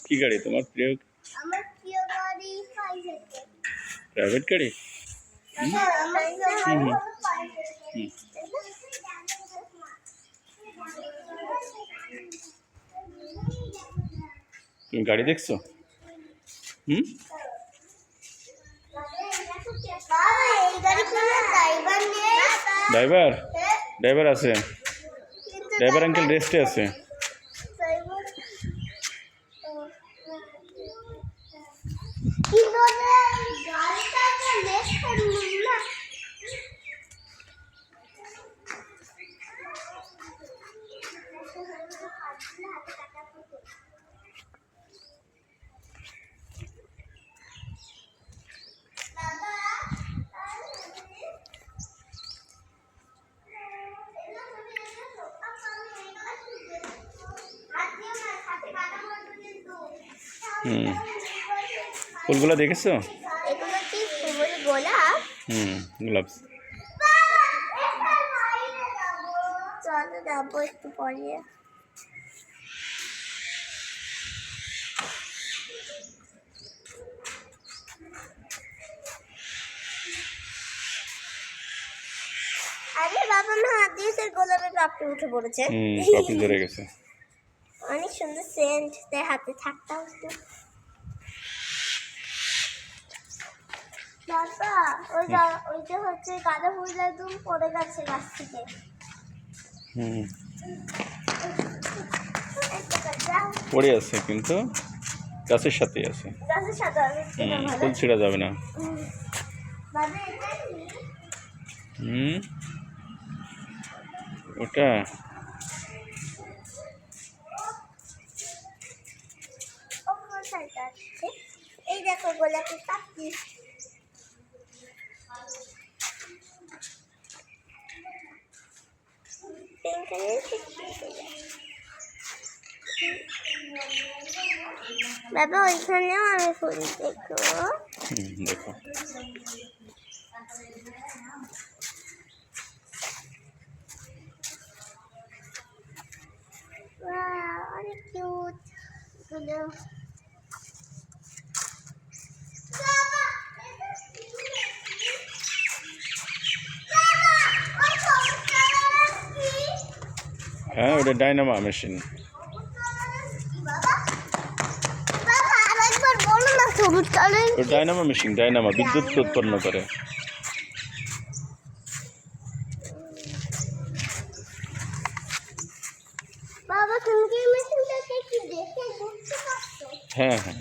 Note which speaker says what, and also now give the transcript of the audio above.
Speaker 1: কি গাড়ি তোমার প্রিয়?
Speaker 2: আমার প্রিয় গাড়ি
Speaker 1: প্রাইভেট গাড়ি। তুমি গাড়ি দেখছো? ড্রাইভার ড্রাইভার আছে, ড্রাইভার আঙ্কেল রেস্টে আছে। ফুলগুলো দেখেছো? গোলাপ।
Speaker 2: চলো যাবো একটু পরে। আরে বাবা মা হাত দিয়েছে, গোলাপের পাপড়ি উঠে পড়েছে।
Speaker 1: পাপড়ি ধরে গেছে।
Speaker 2: অনেক সুন্দর সেন্ট, তাই হাতে থাকতাম একটু। বাবা ওইটা হচ্ছে গাঁদা ফুল একদম পড়ে গেছে গাছ থেকে।
Speaker 1: পড়ে আছে কিন্তু গাছের সাথে আছে।
Speaker 2: গাছের সাথে আছে,
Speaker 1: ফুল ছিঁড়া যাবে না। ওটা
Speaker 2: এই দেখো গোলাপের পাপড়ি। বাবা ওইখানেও আমি ফুল দেখো।
Speaker 1: দেখো
Speaker 2: অনেক কিউট গুলো।
Speaker 1: হ্যাঁ, ওটা dynamo machine. Dynamo machine, dynamo বিদ্যুৎ উৎপন্ন করে।
Speaker 2: বাবা তুমি কি মেশিনটাকে কি দেখে বুঝতে পারছো?
Speaker 1: হ্যাঁ হ্যাঁ।